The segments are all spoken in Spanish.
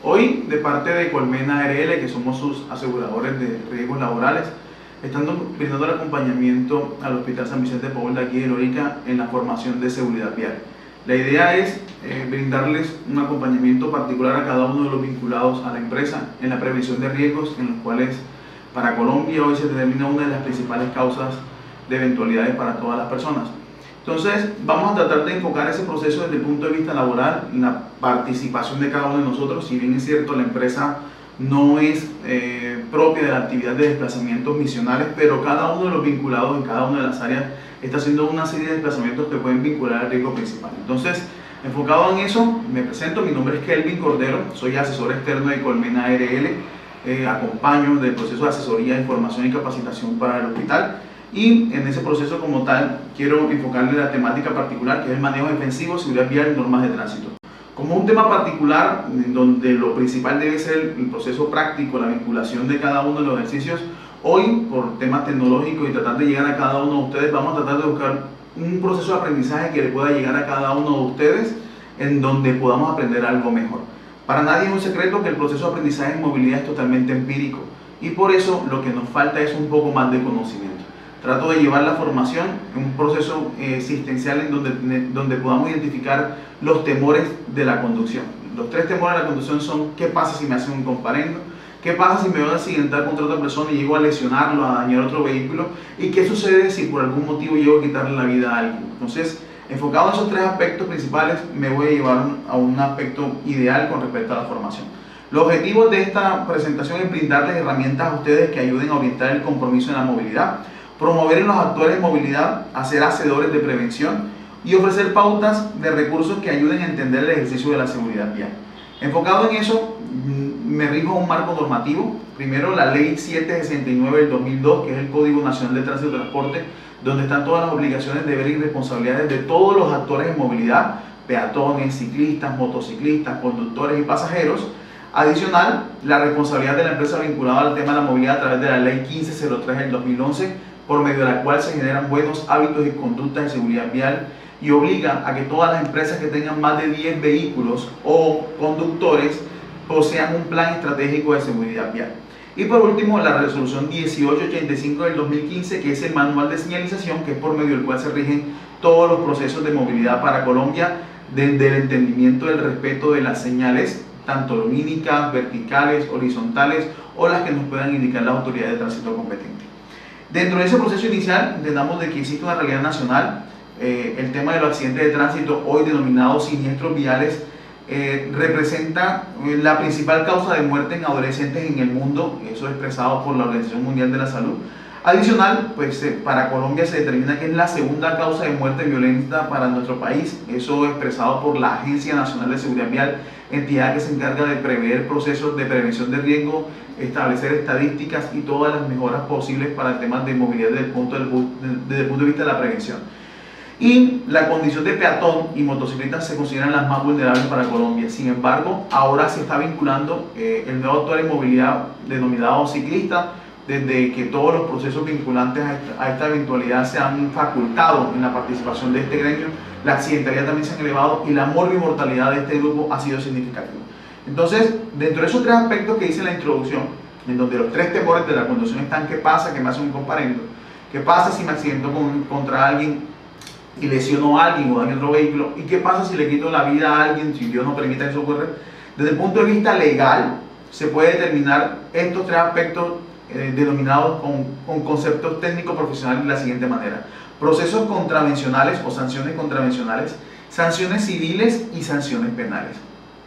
Hoy, de parte de Colmena RL, que somos sus aseguradores de riesgos laborales, están brindando el acompañamiento al Hospital San Vicente de Paúl de aquí de Lorica en la formación de seguridad vial. La idea es brindarles un acompañamiento particular a cada uno de los vinculados a la empresa en la prevención de riesgos, en los cuales para Colombia hoy se determina una de las principales causas de eventualidades para todas las personas. Entonces, vamos a tratar de enfocar ese proceso desde el punto de vista laboral, la participación de cada uno de nosotros. Si bien es cierto, la empresa no es propia de la actividad de desplazamientos misionales, pero cada uno de los vinculados en cada una de las áreas está haciendo una serie de desplazamientos que pueden vincular al riesgo principal. Entonces, enfocado en eso, me presento, mi nombre es Kelvin Cordero, soy asesor externo de Colmena RL, acompaño del proceso de asesoría, información y capacitación para el hospital. Y en ese proceso como tal, quiero enfocarle la temática particular, que es el manejo defensivo, seguridad vial y normas de tránsito. Como un tema particular, donde lo principal debe ser el proceso práctico, la vinculación de cada uno de los ejercicios, hoy, por temas tecnológicos y tratar de llegar a cada uno de ustedes, vamos a tratar de buscar un proceso de aprendizaje que le pueda llegar a cada uno de ustedes, en donde podamos aprender algo mejor. Para nadie es un secreto que el proceso de aprendizaje en movilidad es totalmente empírico, y por eso lo que nos falta es un poco más de conocimiento. Trato de llevar la formación en un proceso existencial en donde podamos identificar los temores de la conducción. Los tres temores de la conducción son: ¿qué pasa si me hacen un comparendo? ¿Qué pasa si me voy a accidentar contra otra persona y llego a lesionarlo, a dañar otro vehículo? ¿Y qué sucede si por algún motivo llego a quitarle la vida a alguien? Entonces, enfocado en esos tres aspectos principales, me voy a llevar a un aspecto ideal con respecto a la formación. Los objetivos de esta presentación es brindarles herramientas a ustedes que ayuden a orientar el compromiso en la movilidad, promover en los actores de movilidad a ser hacedores de prevención y ofrecer pautas de recursos que ayuden a entender el ejercicio de la seguridad vial. Enfocado en eso, me rijo a un marco normativo. Primero, la Ley 769 del 2002, que es el Código Nacional de Tránsito y Transporte, donde están todas las obligaciones, deberes y responsabilidades de todos los actores de movilidad: peatones, ciclistas, motociclistas, conductores y pasajeros. Adicional, la responsabilidad de la empresa vinculada al tema de la movilidad a través de la Ley 1503 del 2011, por medio de la cual se generan buenos hábitos y conductas de seguridad vial, y obliga a que todas las empresas que tengan más de 10 vehículos o conductores posean un plan estratégico de seguridad vial. Y por último, la resolución 1885 del 2015, que es el manual de señalización, que es por medio del cual se rigen todos los procesos de movilidad para Colombia, desde el entendimiento del respeto de las señales, tanto lumínicas, verticales, horizontales, o las que nos puedan indicar las autoridades de tránsito competentes. Dentro de ese proceso inicial, entendamos de que existe una realidad nacional. El tema de los accidentes de tránsito, hoy denominados siniestros viales, representa la principal causa de muerte en adolescentes en el mundo, eso es expresado por la Organización Mundial de la Salud. Adicional, pues para Colombia se determina que es la segunda causa de muerte violenta para nuestro país, eso es expresado por la Agencia Nacional de Seguridad Vial, entidad que se encarga de prever procesos de prevención de riesgo, establecer estadísticas y todas las mejoras posibles para el tema de movilidad desde el punto de vista de la prevención. Y la condición de peatón y motociclista se consideran las más vulnerables para Colombia. Sin embargo, ahora se está vinculando el nuevo actor en movilidad denominado ciclista, desde que todos los procesos vinculantes a esta eventualidad se han facultado en la participación de este gremio. La accidentalidad también se ha elevado y la morbimortalidad de este grupo ha sido significativa. Entonces, dentro de esos tres aspectos que hice en la introducción, en donde los tres temores de la conducción están: ¿qué pasa que me hacen un comparendo? ¿Qué pasa si me accidento contra alguien y lesiono a alguien o daño otro vehículo? ¿Y qué pasa si le quito la vida a alguien, si Dios no permita que eso ocurra? Desde el punto de vista legal, se puede determinar estos tres aspectos denominados con conceptos técnicos profesionales de la siguiente manera: procesos contravencionales o sanciones contravencionales, sanciones civiles y sanciones penales.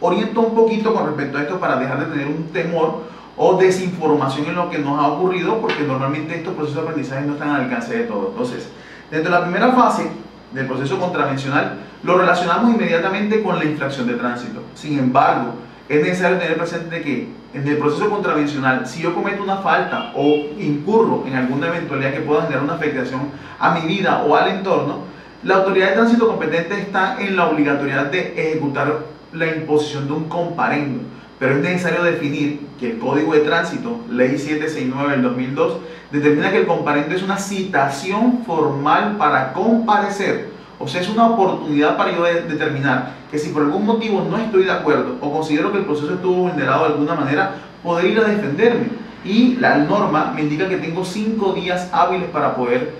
Oriento un poquito con respecto a esto para dejar de tener un temor o desinformación en lo que nos ha ocurrido, porque normalmente estos procesos de aprendizaje no están al alcance de todos. Entonces, dentro de la primera fase del proceso contravencional, lo relacionamos inmediatamente con la infracción de tránsito. Sin embargo, es necesario tener presente que en el proceso contravencional, si yo cometo una falta o incurro en alguna eventualidad que pueda generar una afectación a mi vida o al entorno, la autoridad de tránsito competente está en la obligatoriedad de ejecutar la imposición de un comparendo, pero es necesario definir que el Código de Tránsito, Ley 769 del 2002, determina que el comparendo es una citación formal para comparecer O sea, es una oportunidad para yo determinar que si por algún motivo no estoy de acuerdo o considero que el proceso estuvo vulnerado de alguna manera, poder ir a defenderme. Y la norma me indica que tengo 5 días hábiles para poder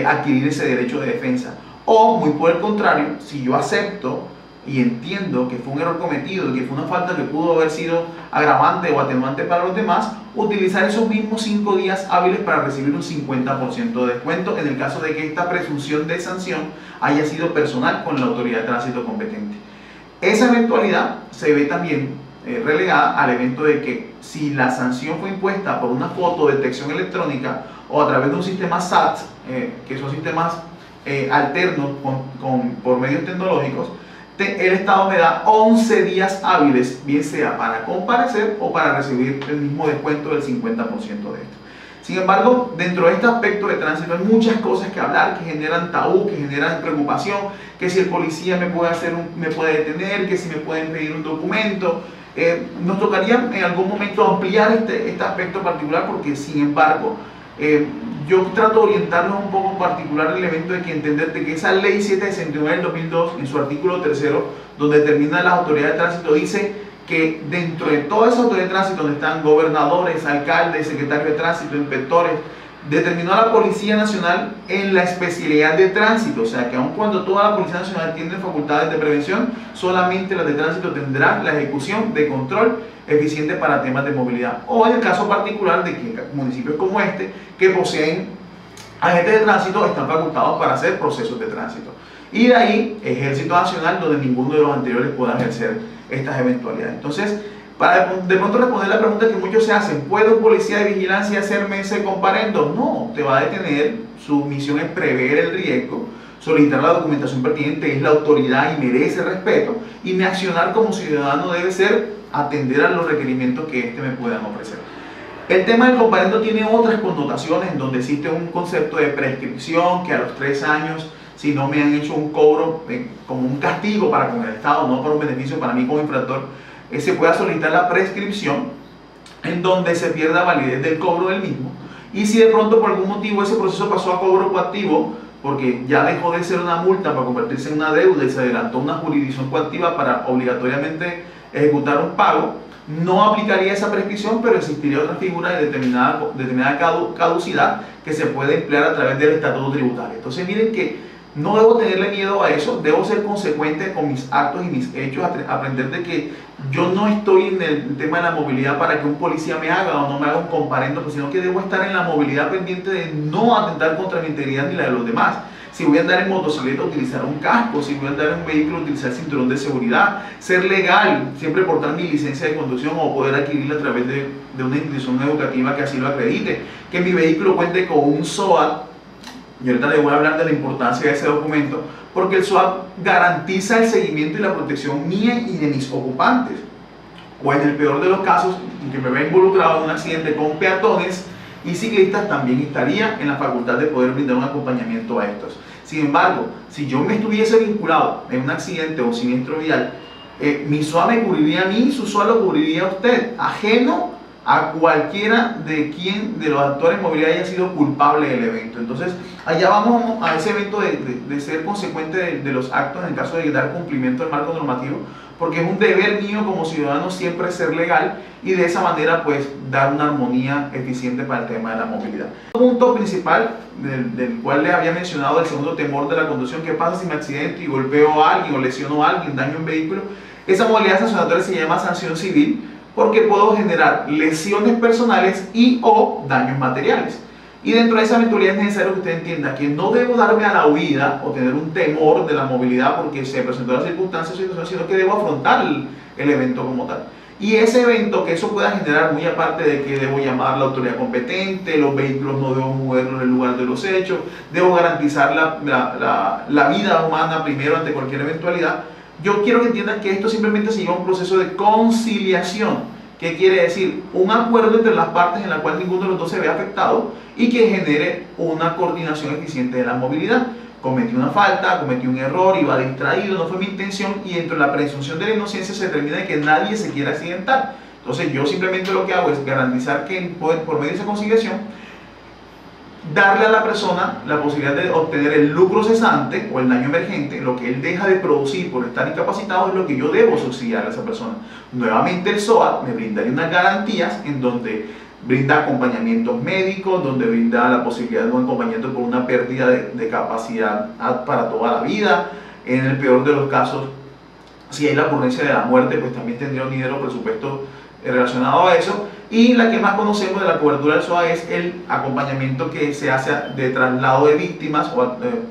adquirir ese derecho de defensa. O, muy por el contrario, si yo acepto y entiendo que fue un error cometido y que fue una falta que pudo haber sido agravante o atenuante para los demás, utilizar esos mismos 5 días hábiles para recibir un 50% de descuento en el caso de que esta presunción de sanción haya sido personal con la autoridad de tránsito competente. Esa eventualidad se ve también relegada al evento de que si la sanción fue impuesta por una fotodetección electrónica o a través de un sistema SAT, que son sistemas alternos por medios tecnológicos, el Estado me da 11 días hábiles, bien sea para comparecer o para recibir el mismo descuento del 50% de esto. Sin embargo, dentro de este aspecto de tránsito hay muchas cosas que hablar que generan tabú, que generan preocupación, que si el policía me puede detener, que si me pueden pedir un documento. Nos tocaría en algún momento ampliar este aspecto particular porque, sin embargo, yo trato de orientarnos un poco en particular el elemento de que entender de que esa ley 769 del 2002, en su artículo 3, donde determina las autoridades de tránsito, dice que dentro de todas esas autoridades de tránsito, donde están gobernadores, alcaldes, secretarios de tránsito, inspectores, determinó a la Policía Nacional en la especialidad de tránsito, o sea que aun cuando toda la Policía Nacional tiene facultades de prevención, solamente las de tránsito tendrán la ejecución de control eficiente para temas de movilidad. O en el caso particular de que municipios como este, que poseen agentes de tránsito, están facultados para hacer procesos de tránsito. Y de ahí, Ejército Nacional, donde ninguno de los anteriores pueda ejercer estas eventualidades. Entonces, para de pronto responder la pregunta que muchos se hacen, ¿puede un policía de vigilancia hacerme ese comparendo? No, te va a detener, su misión es prever el riesgo, solicitar la documentación pertinente, es la autoridad y merece respeto, y mi accionar como ciudadano debe ser atender a los requerimientos que éste me puedan ofrecer. El tema del comparendo tiene otras connotaciones en donde existe un concepto de prescripción, que a los 3 años, si no me han hecho un cobro como un castigo para con el Estado, no por un beneficio para mí como infractor, se pueda solicitar la prescripción en donde se pierda validez del cobro del mismo. Y si de pronto por algún motivo ese proceso pasó a cobro coactivo, porque ya dejó de ser una multa para convertirse en una deuda y se adelantó una jurisdicción coactiva para obligatoriamente ejecutar un pago, no aplicaría esa prescripción, pero existiría otra figura de determinada caducidad que se puede emplear a través del estatuto tributario. Entonces miren que no debo tenerle miedo a eso, debo ser consecuente con mis actos y mis hechos, aprender de que yo no estoy en el tema de la movilidad para que un policía me haga o no me haga un comparendo, sino que debo estar en la movilidad pendiente de no atentar contra mi integridad ni la de los demás. Si voy a andar en motocicleta, utilizar un casco. Si voy a andar en un vehículo, utilizar el cinturón de seguridad. Ser legal, siempre portar mi licencia de conducción o poder adquirirla a través de una institución educativa que así lo acredite. Que mi vehículo cuente con un SOAT. Y ahorita les voy a hablar de la importancia de ese documento, porque el SOAT garantiza el seguimiento y la protección mía y de mis ocupantes. O en el peor de los casos, en que me vea involucrado en un accidente con peatones y ciclistas, también estaría en la facultad de poder brindar un acompañamiento a estos. Sin embargo, si yo me estuviese vinculado en un accidente o siniestro vial, mi SOAT me cubriría a mí y su SOAT lo cubriría a usted, ajeno a cualquiera de los actores de movilidad haya sido culpable del evento. Entonces, allá vamos a ese evento de ser consecuente de los actos en el caso de dar cumplimiento al marco normativo, porque es un deber mío como ciudadano siempre ser legal y de esa manera pues dar una armonía eficiente para el tema de la movilidad. El punto principal del cual les había mencionado, el segundo temor de la conducción: ¿qué pasa si me accidento y golpeo a alguien o lesiono a alguien, daño un vehículo? Esa modalidad sancionatoria se llama sanción civil, porque puedo generar lesiones personales y o daños materiales. Y dentro de esa eventualidad es necesario que usted entienda que no debo darme a la huida o tener un temor de la movilidad porque se presentó la circunstancia o situación, sino que debo afrontar el evento como tal. Y ese evento, que eso pueda generar, muy aparte de que debo llamar a la autoridad competente, los vehículos no debo moverlos en el lugar de los hechos, debo garantizar la vida humana primero ante cualquier eventualidad. Yo quiero que entiendan que esto simplemente se lleva a un proceso de conciliación. ¿Qué quiere decir? Un acuerdo entre las partes en la cual ninguno de los dos se ve afectado y que genere una coordinación eficiente de la movilidad. Cometí una falta, cometí un error, iba distraído, no fue mi intención, y dentro de la presunción de la inocencia se determina de que nadie se quiera accidentar. Entonces yo simplemente lo que hago es garantizar que por medio de esa conciliación darle a la persona la posibilidad de obtener el lucro cesante o el daño emergente. Lo que él deja de producir por estar incapacitado es lo que yo debo subsidiar a esa persona. Nuevamente el SOAT me brindaría unas garantías en donde brinda acompañamientos médicos, donde brinda la posibilidad de un acompañamiento por una pérdida de capacidad para toda la vida. En el peor de los casos, si hay la ocurrencia de la muerte, pues también tendría un dinero presupuesto relacionado a eso. Y la que más conocemos de la cobertura del SOA es el acompañamiento que se hace de traslado de víctimas,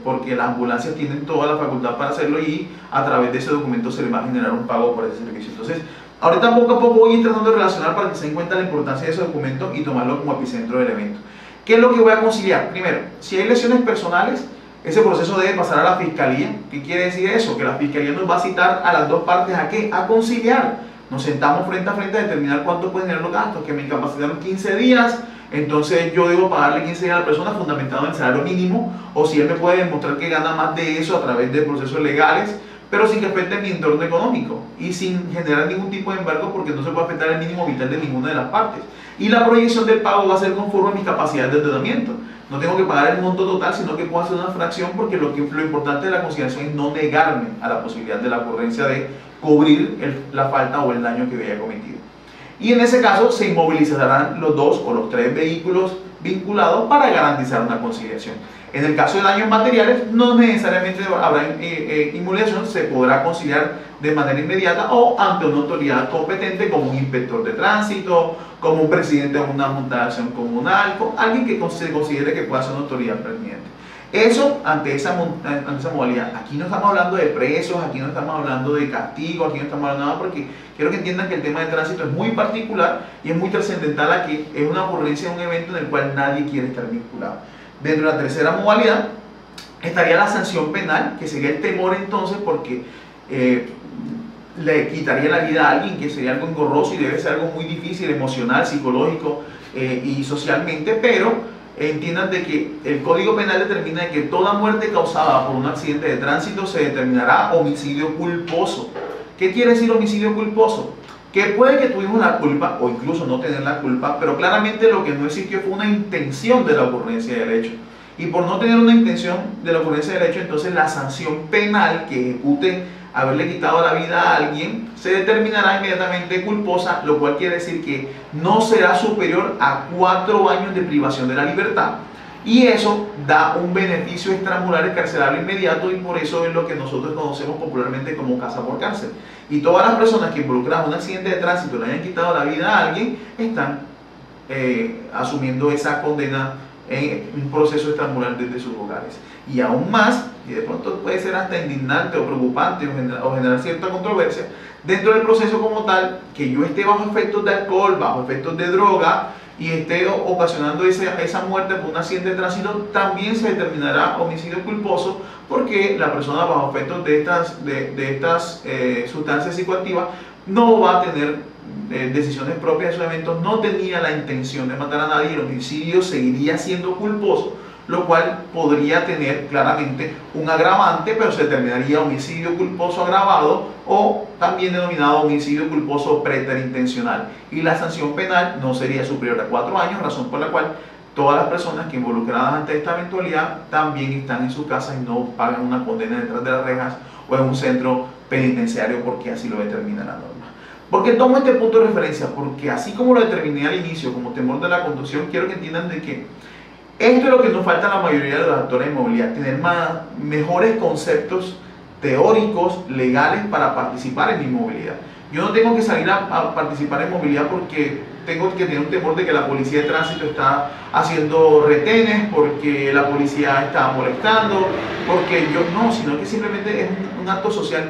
porque las ambulancias tienen toda la facultad para hacerlo y a través de ese documento se les va a generar un pago por ese servicio. Entonces, ahorita poco a poco voy a ir tratando de relacionar para que se den cuenta la importancia de ese documento y tomarlo como epicentro del evento. ¿Qué es lo que voy a conciliar? Primero, si hay lesiones personales, ese proceso debe pasar a la fiscalía. ¿Qué quiere decir eso? Que la fiscalía nos va a citar a las dos partes ¿a qué? A conciliar. Nos sentamos frente a frente a determinar cuánto pueden tener los gastos, que me incapacitaron 15 días, entonces yo debo pagarle 15 días a la persona fundamentado en el salario mínimo, o si él me puede demostrar que gana más de eso a través de procesos legales, pero sin que afecte mi entorno económico y sin generar ningún tipo de embargo, porque no se puede afectar el mínimo vital de ninguna de las partes. Y la proyección del pago va a ser conforme a mis capacidades de endeudamiento. No tengo que pagar el monto total, sino que puedo hacer una fracción, porque lo importante de la conciliación es no negarme a la posibilidad de la ocurrencia de cubrir la falta o el daño que haya cometido. Y en ese caso se inmovilizarán los dos o los tres vehículos vinculados para garantizar una conciliación. En el caso de daños materiales, no necesariamente habrá inmovilización, se podrá conciliar de manera inmediata o ante una autoridad competente como un inspector de tránsito, como un presidente de una junta de acción comunal, alguien que se considere que pueda ser una autoridad pertinente. Eso ante esa modalidad. Aquí no estamos hablando de presos, aquí no estamos hablando de castigo, aquí no estamos hablando de nada, porque quiero que entiendan que el tema de tránsito es muy particular y es muy trascendental. Aquí es una ocurrencia de un evento en el cual nadie quiere estar vinculado. Dentro de la tercera modalidad estaría la sanción penal, que sería el temor entonces, porque le quitaría la vida a alguien, que sería algo engorroso y debe ser algo muy difícil, emocional, psicológico y socialmente, pero entiendan de que el Código Penal determina que toda muerte causada por un accidente de tránsito se determinará homicidio culposo. ¿Qué quiere decir homicidio culposo? Que puede que tuvimos la culpa o incluso no tener la culpa, pero claramente lo que no existió fue una intención de la ocurrencia del hecho. Y por no tener una intención de la ocurrencia del hecho, entonces la sanción penal que ejecute haberle quitado la vida a alguien se determinará inmediatamente culposa, lo cual quiere decir que no será superior a 4 años de privación de la libertad. Y eso da un beneficio extramural carcelario inmediato, y por eso es lo que nosotros conocemos popularmente como casa por cárcel. Y todas las personas que involucradas en un accidente de tránsito le hayan quitado la vida a alguien están asumiendo esa condena en un proceso extramural desde sus hogares. Y aún más, y de pronto puede ser hasta indignante o preocupante o generar cierta controversia, dentro del proceso como tal, que yo esté bajo efectos de alcohol, bajo efectos de droga, y esté ocasionando esa muerte por un accidente de tránsito, también se determinará homicidio culposo, porque la persona bajo efectos de estas sustancias psicoactivas no va a tener decisiones propias de sus eventos, no tenía la intención de matar a nadie, el homicidio seguiría siendo culposo, lo cual podría tener claramente un agravante, pero se determinaría homicidio culposo agravado o también denominado homicidio culposo preterintencional, y la sanción penal no sería superior a 4 años, razón por la cual todas las personas que involucradas ante esta eventualidad también están en su casa y no pagan una condena detrás de las rejas o en un centro penitenciario, porque así lo determina la norma. ¿Por qué tomo este punto de referencia? Porque así como lo determiné al inicio como temor de la conducción, quiero que entiendan de que esto es lo que nos falta a la mayoría de los actores de movilidad: tener mejores conceptos teóricos, legales, para participar en mi movilidad. Yo no tengo que salir a participar en movilidad porque tengo que tener un temor de que la policía de tránsito está haciendo retenes, porque la policía está molestando, porque yo no, sino que simplemente es un acto social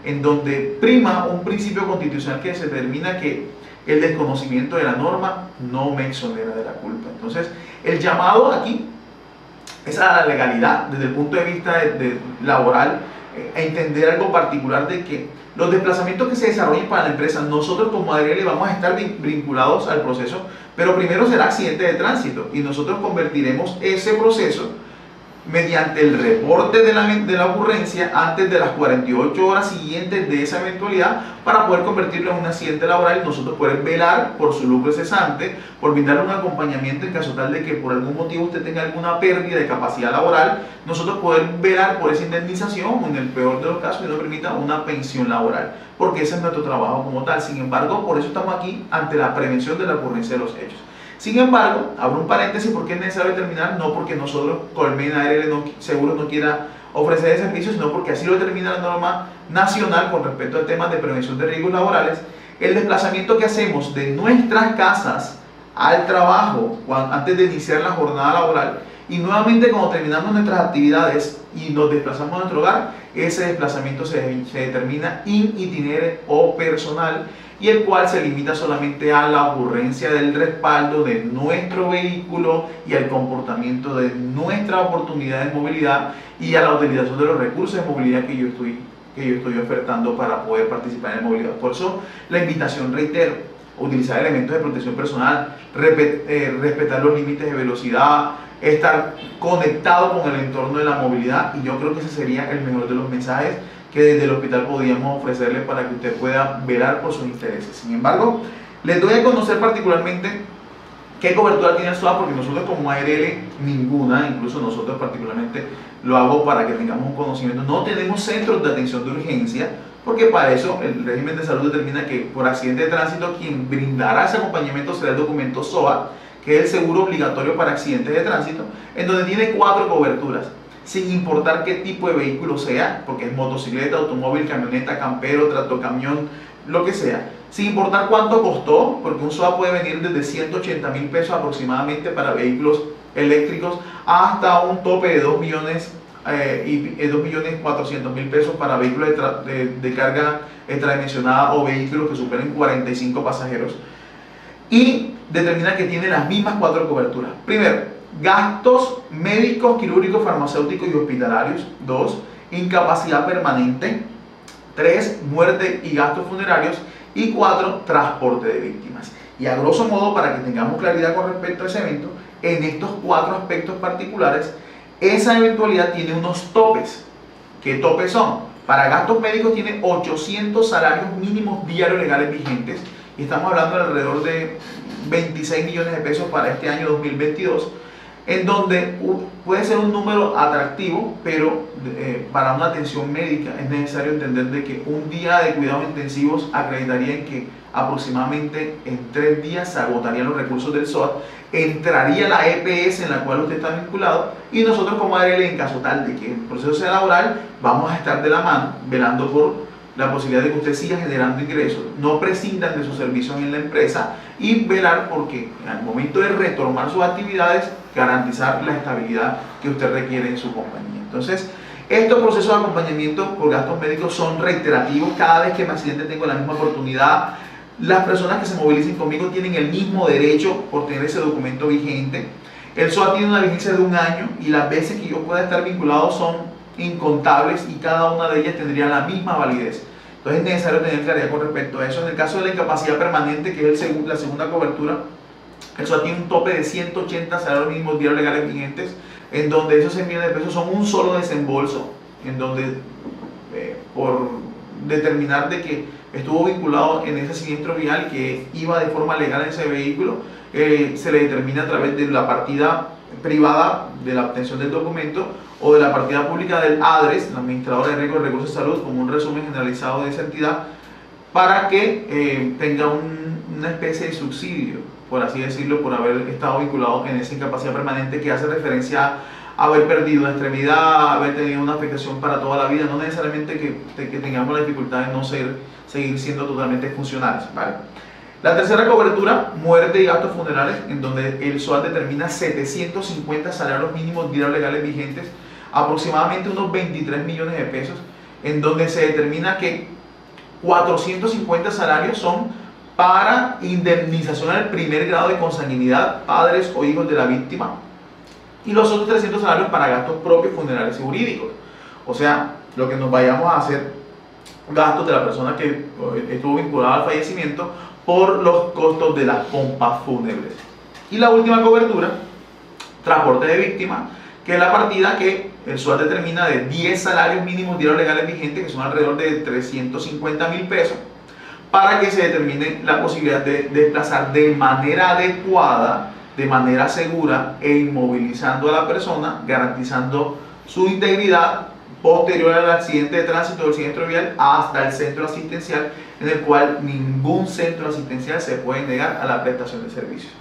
en donde prima un principio constitucional que se determina que el desconocimiento de la norma no me exonera de la culpa. Entonces, el llamado aquí es a la legalidad desde el punto de vista laboral, a entender algo particular de que los desplazamientos que se desarrollen para la empresa, nosotros como ADRL vamos a estar vinculados al proceso, pero primero será accidente de tránsito y nosotros convertiremos ese proceso mediante el reporte de la ocurrencia antes de las 48 horas siguientes de esa eventualidad para poder convertirlo en un accidente laboral y nosotros poder velar por su lucro cesante, por brindarle un acompañamiento en caso tal de que por algún motivo usted tenga alguna pérdida de capacidad laboral, nosotros poder velar por esa indemnización o en el peor de los casos que nos permita una pensión laboral, porque ese es nuestro trabajo como tal. Sin embargo, por eso estamos aquí ante la prevención de la ocurrencia de los hechos. Sin embargo, abro un paréntesis porque es necesario determinar, no porque nosotros, Colmena ARL Seguros no quiera ofrecer el servicio, sino porque así lo determina la norma nacional con respecto a temas de prevención de riesgos laborales. El desplazamiento que hacemos de nuestras casas al trabajo antes de iniciar la jornada laboral y nuevamente cuando terminamos nuestras actividades y nos desplazamos a nuestro hogar, ese desplazamiento se determina in itinere o personal, y el cual se limita solamente a la ocurrencia del respaldo de nuestro vehículo y al comportamiento de nuestra oportunidad de movilidad y a la utilización de los recursos de movilidad que yo estoy ofertando para poder participar en movilidad. Por eso la invitación, reitero, utilizar elementos de protección personal, respetar los límites de velocidad, estar conectado con el entorno de la movilidad, y yo creo que ese sería el mejor de los mensajes que desde el hospital podríamos ofrecerle para que usted pueda velar por sus intereses. Sin embargo, les doy a conocer particularmente qué cobertura tiene el SOAT, porque nosotros como ARL ninguna, incluso nosotros particularmente lo hago para que tengamos un conocimiento, no tenemos centros de atención de urgencia, porque para eso el régimen de salud determina que por accidente de tránsito quien brindará ese acompañamiento será el documento SOAT, que es el seguro obligatorio para accidentes de tránsito, en donde tiene 4 coberturas, sin importar qué tipo de vehículo sea, porque es motocicleta, automóvil, camioneta, campero, tractocamión, lo que sea, sin importar cuánto costó, porque un SOAT puede venir desde 180.000 pesos aproximadamente para vehículos eléctricos hasta un tope de 2.400.000 pesos para vehículos de carga extradimensionada o vehículos que superen 45 pasajeros, y determina que tiene las mismas 4 coberturas. Primero, gastos médicos, quirúrgicos, farmacéuticos y hospitalarios. 2, incapacidad permanente. 3, muerte y gastos funerarios. Y 4, transporte de víctimas. Y a grosso modo, para que tengamos claridad con respecto a ese evento, en estos 4 aspectos particulares, esa eventualidad tiene unos topes. ¿Qué topes son? Para gastos médicos tiene 800 salarios mínimos diarios legales vigentes, y estamos hablando de alrededor de 26 millones de pesos para este año 2022, en donde puede ser un número atractivo, pero para una atención médica es necesario entender de que un día de cuidados intensivos acreditaría en que aproximadamente en 3 días se agotarían los recursos del SOAT, entraría la EPS en la cual usted está vinculado, y nosotros como ARL, en caso tal de que el proceso sea laboral, vamos a estar de la mano velando por la posibilidad de que usted siga generando ingresos, no prescindan de sus servicios en la empresa, y velar porque al momento de retomar sus actividades, garantizar la estabilidad que usted requiere en su compañía. Entonces, estos procesos de acompañamiento por gastos médicos son reiterativos. Cada vez que me accidente tengo la misma oportunidad. Las personas que se movilicen conmigo tienen el mismo derecho por tener ese documento vigente. El SOAT tiene una vigencia de 1 año y las veces que yo pueda estar vinculado son incontables, y cada una de ellas tendría la misma validez. Entonces es necesario tener claridad con respecto a eso. En el caso de la incapacidad permanente, que es la segunda cobertura, el SOAT tiene un tope de 180 salarios mínimos diarios legales vigentes, en donde esos 100 millones de pesos son un solo desembolso, en donde por determinar de que estuvo vinculado en ese siniestro vial y que iba de forma legal en ese vehículo, se le determina a través de la partida privada de la obtención del documento o de la partida pública del ADRES, la Administradora de Riesgos de Recursos de Salud, como un resumen generalizado de esa entidad, para que tenga una especie de subsidio, por así decirlo, por haber estado vinculado en esa incapacidad permanente, que hace referencia a haber perdido una extremidad, haber tenido una afectación para toda la vida, no necesariamente que tengamos la dificultad de no seguir siendo totalmente funcionales, ¿vale? La tercera cobertura, muerte y gastos funerales, en donde el SOAT determina 750 salarios mínimos diarios legales vigentes, aproximadamente unos 23 millones de pesos, en donde se determina que 450 salarios son para indemnización al primer grado de consanguinidad, padres o hijos de la víctima, y los otros 300 salarios para gastos propios, funerales y jurídicos. O sea, lo que nos vayamos a hacer gastos de la persona que estuvo vinculada al fallecimiento por los costos de las pompas fúnebres. Y la última cobertura, transporte de víctimas, que es la partida que el SUAT determina de 10 salarios mínimos diarios legales vigentes, que son alrededor de 350.000 pesos, para que se determine la posibilidad de desplazar de manera adecuada, de manera segura e inmovilizando a la persona, garantizando su integridad posterior al accidente de tránsito del siniestro vial hasta el centro asistencial, en el cual ningún centro asistencial se puede negar a la prestación de servicios.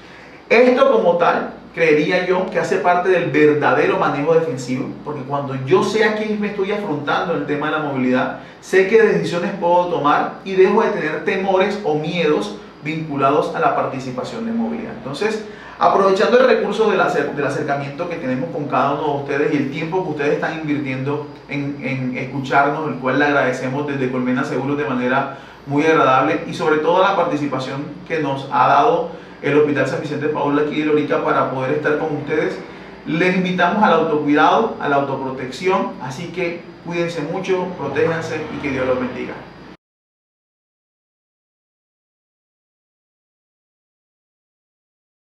Esto como tal, creería yo que hace parte del verdadero manejo defensivo, porque cuando yo sé a quién me estoy afrontando en el tema de la movilidad, sé qué decisiones puedo tomar y dejo de tener temores o miedos vinculados a la participación de movilidad. Entonces, aprovechando el recurso del acercamiento que tenemos con cada uno de ustedes y el tiempo que ustedes están invirtiendo en escucharnos, el cual le agradecemos desde Colmena Seguros de manera muy agradable, y sobre todo la participación que nos ha dado el Hospital San Vicente de Paúl aquí de Lorica para poder estar con ustedes, les invitamos al autocuidado, a la autoprotección, así que cuídense mucho, protéjanse y que Dios los bendiga.